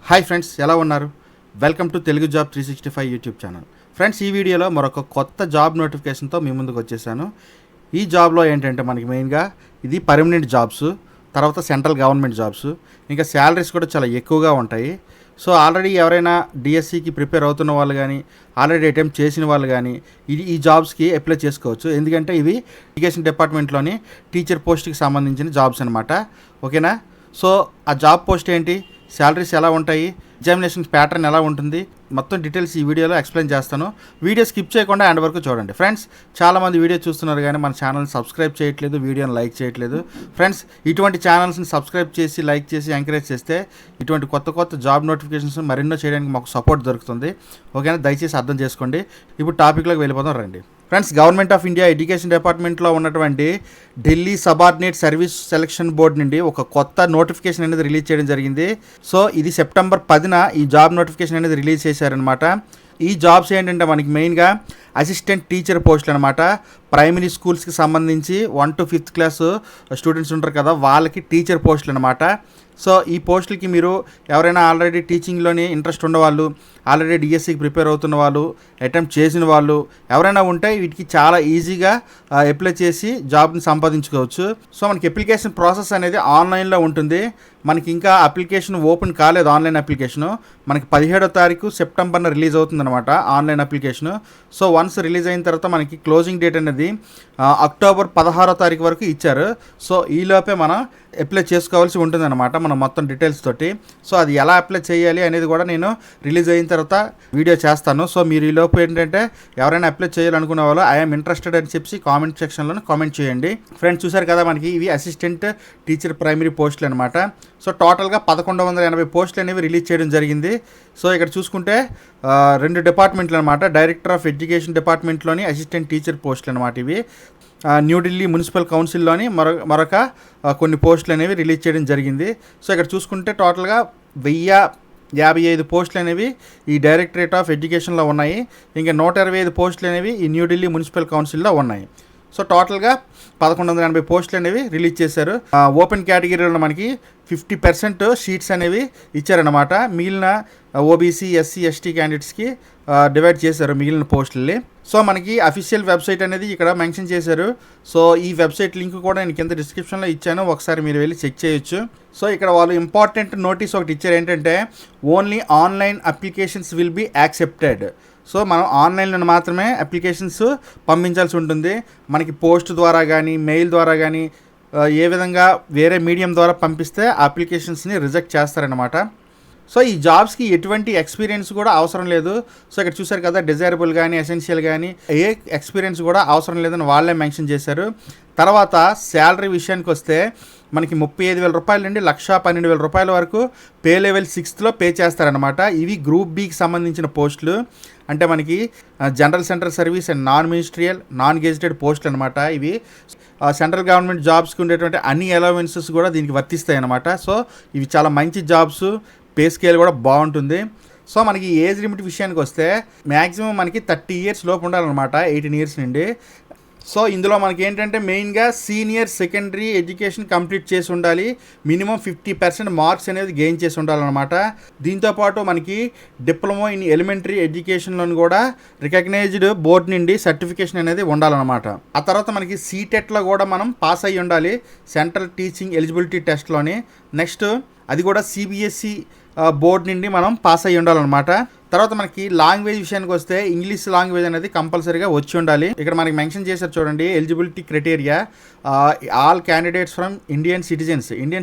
Hi friends, ఎలా ఉన్నారు? Welcome to Telugu job 365 YouTube channel. Friends, ఈ వీడియోలో మరొక కొత్త జాబ్ నోటిఫికేషన్తో మీ ముందుకు వచ్చేసాను. ఈ జాబ్లో ఏంటంటే మనకి మెయిన్గా ఇది పర్మనెంట్ జాబ్స్, తర్వాత సెంట్రల్ గవర్నమెంట్ జాబ్స్, ఇంకా శాలరీస్ కూడా చాలా ఎక్కువగా ఉంటాయి. సో ఆల్రెడీ ఎవరైనా డిఎస్సికి ప్రిపేర్ అవుతున్న వాళ్ళు కానీ, ఆల్రెడీ అటెంప్ట్ చేసిన వాళ్ళు కానీ ఈ జాబ్స్కి అప్లై చేసుకోవచ్చు. ఎందుకంటే ఇవి ఎడ్యుకేషన్ డిపార్ట్మెంట్లోని టీచర్ పోస్ట్కి సంబంధించిన జాబ్స్ అనమాట. ఓకేనా? సో ఆ జాబ్ పోస్ట్ ఏంటి, శాలరీస్ ఎలా ఉంటాయి, ఎగ్జామినేషన్ ప్యాటర్న్ ఎలా ఉంటుంది, మొత్తం డీటెయిల్స్ ఈ వీడియోలో ఎక్స్ప్లెయిన్ చేస్తాను. వీడియో స్కిప్ చేయకుండా ఎండ్ వరకు చూడండి. ఫ్రెండ్స్, చాలామంది వీడియో చూస్తున్నారు కానీ మన ఛానల్ని సబ్స్క్రైబ్ చేయట్లేదు, వీడియోని లైక్ చేయట్లేదు. ఫ్రెండ్స్, ఇటువంటి ఛానల్స్ని సబ్స్క్రైబ్ చేసి, లైక్ చేసి, ఎంకరేజ్ చేస్తే ఇటువంటి కొత్త జాబ్ నోటిఫికేషన్స్ మరెన్నో చేయడానికి మాకు సపోర్ట్ దొరుకుతుంది. ఓకేనా? దయచేసి అర్థం చేసుకోండి. ఇప్పుడు టాపిక్లోకి వెళ్ళిపోదాం రండి. Friends, government of India education డిపార్ట్మెంట్లో ఉన్నటువంటి Delhi subordinate service selection board నుండి ఒక కొత్త నోటిఫికేషన్ అనేది రిలీజ్ చేయడం జరిగింది. సో ఇది సెప్టెంబర్ 10న ఈ జాబ్ నోటిఫికేషన్ అనేది రిలీజ్ చేశారనమాట. ఈ జాబ్స్ ఏంటంటే మనకి మెయిన్గా అసిస్టెంట్ టీచర్ పోస్టులు అనమాట. ప్రైమరీ స్కూల్స్కి సంబంధించి 1 to 5th క్లాస్ స్టూడెంట్స్ ఉంటారు కదా, వాళ్ళకి టీచర్ పోస్టులు అనమాట. సో ఈ పోస్టులకి మీరు ఎవరైనా ఆల్రెడీ టీచింగ్లోని ఇంట్రెస్ట్ ఉన్నవాళ్ళు, ఆల్రెడీ డిఎస్సికి ప్రిపేర్ అవుతున్న వాళ్ళు, అటెంప్ట్ చేసిన వాళ్ళు ఎవరైనా ఉంటే వీటికి చాలా ఈజీగా అప్లై చేసి జాబ్ని సంపాదించుకోవచ్చు. సో మనకి అప్లికేషన్ ప్రాసెస్ అనేది ఆన్లైన్లో ఉంటుంది. మనకి ఇంకా అప్లికేషన్ ఓపెన్ కాలేదు. ఆన్లైన్ అప్లికేషను మనకి 17వ తారీఖు సెప్టెంబర్న రిలీజ్ అవుతుందన్నమాట online application. So once release అయిన తర్వాత మనకి క్లోజింగ్ డేట్ అనేది అక్టోబర్ 16వ తారీఖు వరకు ఇచ్చారు. సో ఈలోపే మనం అప్లై చేసుకోవాల్సి ఉంటుందన్నమాట మనం మొత్తం డీటెయిల్స్ తోటి. సో అది ఎలా అప్లై చేయాలి అనేది కూడా నేను రిలీజ్ అయిన తర్వాత వీడియో చేస్తాను. సో మీరు ఈలోపు ఏంటంటే ఎవరైనా అప్లై చేయాలనుకునే వాళ్ళు ఐఎమ్ ఇంట్రెస్టెడ్ అని చెప్పి కామెంట్ సెక్షన్లో కామెంట్ చేయండి. ఫ్రెండ్స్, చూసారు కదా, మనకి ఇవి అసిస్టెంట్ టీచర్ ప్రైమరీ పోస్టులు అనమాట. సో టోటల్గా 1180 పోస్టులు అనేవి రిలీజ్ చేయడం జరిగింది. సో ఇక్కడ చూసుకుంటే 2 డిపార్ట్మెంట్లు అనమాట. డైరెక్టర్ ఆఫ్ ఎడ్యుకేషన్ డిపార్ట్మెంట్లోని అసిస్టెంట్ టీచర్ పోస్టులు అనమాట ఇవి. న్యూఢిల్లీ మున్సిపల్ కౌన్సిల్లోని మరొక కొన్ని పోస్టులు అనేవి రిలీజ్ చేయడం జరిగింది. సో ఇక్కడ చూసుకుంటే టోటల్గా 1055 పోస్టులు అనేవి ఈ డైరెక్టరేట్ ఆఫ్ ఎడ్యుకేషన్లో ఉన్నాయి. ఇంకా 125 పోస్టులు అనేవి ఈ న్యూఢిల్లీ మున్సిపల్ కౌన్సిల్లో ఉన్నాయి. సో టోటల్గా 1180 పోస్టులు అనేవి రిలీజ్ చేశారు. ఓపెన్ కేటగిరీలో మనకి 50% సీట్స్ అనేవి ఇచ్చారనమాట. మిగిలిన ఓబీసీ, ఎస్సీ, ఎస్టీ క్యాండిడేట్స్కి డివైడ్ చేశారు మిగిలిన పోస్టుల్ని. సో మనకి అఫీషియల్ వెబ్సైట్ అనేది ఇక్కడ మెన్షన్ చేశారు. సో ఈ వెబ్సైట్ లింక్ కూడా నేను కింద డిస్క్రిప్షన్లో ఇచ్చాను, ఒకసారి మీరు వెళ్ళి చెక్ చేయొచ్చు. సో ఇక్కడ వాళ్ళు ఇంపార్టెంట్ నోటీస్ ఒకటి ఇచ్చారు, ఏంటంటే only online applications will be accepted. So మనం ఆన్లైన్లో మాత్రమే అప్లికేషన్స్ పంపించాల్సి ఉంటుంది. మనకి పోస్ట్ ద్వారా కానీ, మెయిల్ ద్వారా కానీ ఏ విధంగా వేరే మీడియం ద్వారా పంపిస్తే ఆ అప్లికేషన్స్ని రిజెక్ట్ చేస్తారనమాట. సో ఈ జాబ్స్కి ఎటువంటి ఎక్స్పీరియన్స్ కూడా అవసరం లేదు. సో ఇక్కడ చూసారు కదా, డిజైరబుల్ కానీ, ఎసెన్షియల్ కానీ ఏ ఎక్స్పీరియన్స్ కూడా అవసరం లేదని వాళ్ళే మెన్షన్ చేశారు. తర్వాత శాలరీ విషయానికి వస్తే మనకి 35,000 రూపాయల నుండి 1,12,000 రూపాయల వరకు పే లెవెల్ 6th పే చేస్తారనమాట. ఇవి గ్రూప్ బికి సంబంధించిన పోస్టులు. అంటే మనకి general central service and non ministerial, non gazetted పోస్టులు అనమాట. ఇవి సెంట్రల్ గవర్నమెంట్ జాబ్స్కి ఉండేటువంటి అన్ని అలవెన్సెస్ కూడా దీనికి వర్తిస్తాయి అనమాట. సో ఇవి చాలా మంచి జాబ్స్, పే స్కేల్ కూడా బాగుంటుంది. సో మనకి ఏజ్ లిమిట్ విషయానికి వస్తే మ్యాక్సిమం మనకి 30 years లోపు ఉండాలన్నమాట, 18 years నుండి. సో ఇందులో మనకి ఏంటంటే మెయిన్గా సీనియర్ సెకండరీ ఎడ్యుకేషన్ కంప్లీట్ చేసి ఉండాలి. మినిమం 50% మార్క్స్ అనేది గెయిన్ చేసి ఉండాలన్నమాట. దీంతోపాటు మనకి డిప్లొమా ఇన్ ఎలిమెంటరీ ఎడ్యుకేషన్లోని కూడా రికగ్నైజ్డ్ బోర్డు నుండి సర్టిఫికేషన్ అనేది ఉండాలన్నమాట. ఆ తర్వాత మనకి సీటెట్లో కూడా మనం పాస్ అయ్యి ఉండాలి, సెంట్రల్ టీచింగ్ ఎలిజిబిలిటీ టెస్ట్లోని. నెక్స్ట్ అది కూడా సిబిఎస్ఈ బోర్డు నుండి మనం పాస్ అయ్యి ఉండాలన్నమాట. తర్వాత మనకి లాంగ్వేజ్ విషయానికి వస్తే ఇంగ్లీష్ లాంగ్వేజ్ అనేది కంపల్సరీగా వచ్చి ఉండాలి. ఇక్కడ మనకి మెన్షన్ చేశారు చూడండి, eligibility criteria all candidates from Indian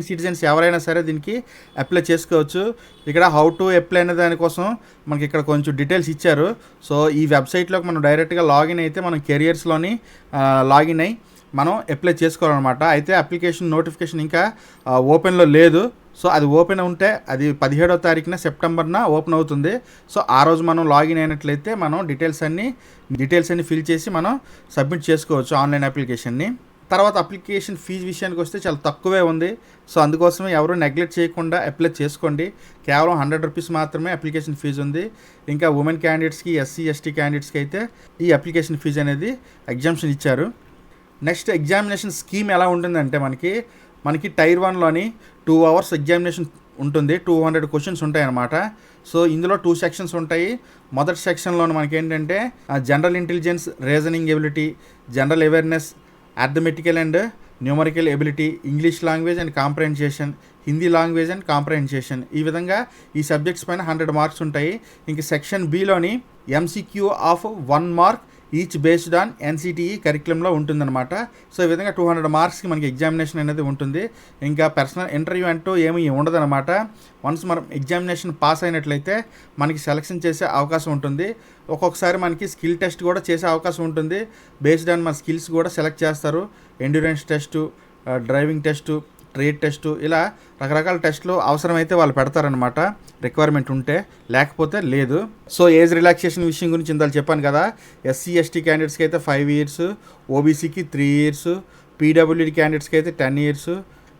citizens ఎవరైనా సరే దీనికి అప్లై చేసుకోవచ్చు. ఇక్కడ హౌ టు అప్లై అనే దానికోసం మనకి ఇక్కడ కొంచెం డీటెయిల్స్ ఇచ్చారు. సో ఈ వెబ్సైట్లోకి మనం డైరెక్ట్గా లాగిన్ అయితే మనం కెరియర్స్లోని లాగిన్ అయ్యి మనం అప్లై చేసుకోవాలన్నమాట. అయితే అప్లికేషన్ నోటిఫికేషన్ ఇంకా ఓపెన్లో లేదు. సో అది ఓపెన్ ఉంటే అది 17వ తారీఖున సెప్టెంబర్న ఓపెన్ అవుతుంది. సో ఆ రోజు మనం లాగిన్ అయినట్లయితే మనం డీటెయిల్స్ అన్ని ఫిల్ చేసి మనం సబ్మిట్ చేసుకోవచ్చు ఆన్లైన్ అప్లికేషన్ని. తర్వాత అప్లికేషన్ ఫీజు విషయానికి వస్తే చాలా తక్కువే ఉంది. సో అందుకోసమే ఎవరు నెగ్లెక్ట్ చేయకుండా అప్లై చేసుకోండి. కేవలం 100 రూపీస్ మాత్రమే అప్లికేషన్ ఫీజు ఉంది. ఇంకా ఉమెన్ క్యాండిడేట్స్కి, ఎస్సీ, ఎస్టీ క్యాండిడేట్స్కి అయితే ఈ అప్లికేషన్ ఫీజు అనేది ఎగ్జామ్షన్ ఇచ్చారు. నెక్స్ట్ ఎగ్జామినేషన్ స్కీమ్ ఎలా ఉంటుందంటే మనకి Tier 1లోని 2 hours ఎగ్జామినేషన్ ఉంటుంది. 200 క్వశ్చన్స్ ఉంటాయి అన్నమాట. సో ఇందులో 2 సెక్షన్స్ ఉంటాయి. మొదటి సెక్షన్లో మనకి ఏంటంటే general intelligence, reasoning ability, general awareness, arithmetical and numerical ability, English language and comprehension, Hindi language and comprehension, ఈ విధంగా ఈ సబ్జెక్ట్స్ పైన 100 మార్క్స్ ఉంటాయి. ఇంక సెక్షన్ బిలోని MCQ of 1 mark each based on NCTE కరిక్యులంలో ఉంటుందన్నమాట. సో ఈ విధంగా 200 మార్క్స్కి మనకి ఎగ్జామినేషన్ అనేది ఉంటుంది. ఇంకా పర్సనల్ ఇంటర్వ్యూ అంటూ ఏమీ ఉండదన్నమాట. వన్స్ మనం ఎగ్జామినేషన్ పాస్ అయినట్లయితే మనకి సెలక్షన్ చేసే అవకాశం ఉంటుంది. ఒక్కొక్కసారి మనకి స్కిల్ టెస్ట్ కూడా చేసే అవకాశం ఉంటుంది. బేస్డ్ ఆన్ మన స్కిల్స్ కూడా సెలెక్ట్ చేస్తారు. Endurance test, driving test, trade test, ఇలా రకరకాల టెస్టులు అవసరమైతే వాళ్ళు పెడతారనమాట, రిక్వైర్మెంట్ ఉంటే, లేకపోతే లేదు. సో ఏజ్ రిలాక్సేషన్ విషయం గురించి ఇందాక చెప్పాను కదా. ఎస్సీ ఎస్టీ క్యాండిడేట్స్కి అయితే 5 years, ఓబీసీకి 3 years, పీడబ్ల్యూడీ క్యాండిడేట్స్కి అయితే 10 years,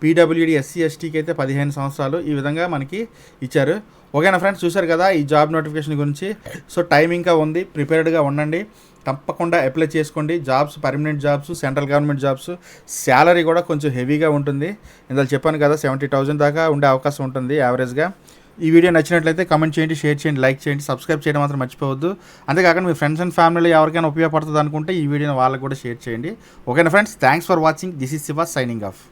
పీడబ్ల్యూడీ ఎస్సీ ఎస్టీకి అయితే 15 సంవత్సరాలు, ఈ విధంగా మనకి ఇచ్చారు. ఓకేనా ఫ్రెండ్స్, చూశారు కదా ఈ జాబ్ నోటిఫికేషన్ గురించి. సో టైం ఇంకా ఉంది, ప్రిపేర్డ్గా ఉండండి, తప్పకుండా అప్లై చేసుకోండి. Jobs permanent jobs, central government jobs, salary కూడా కొంచెం హెవీగా ఉంటుంది. ఇందులో చెప్పాను కదా 70,000 దాకా ఉండే అవకాశం ఉంటుంది యావరేజ్గా. ఈ వీడియో నచ్చినట్లయితే కమెంట్ చేయండి, షేర్ చేయండి, లైక్ చేయండి, సబ్స్క్రైబ్ చేయడం మాత్రం మర్చిపోవద్దు. అంతేకాకుండా మీ ఫ్రెండ్స్ అండ్ ఫ్యామిలీలో ఎవరికైనా ఉపయోగపడుతుంది అనుకుంటే ఈ వీడియోని వాళ్ళకి కూడా షేర్ చేయండి. ఓకేనా friends, thanks for watching. This is Shiva signing off.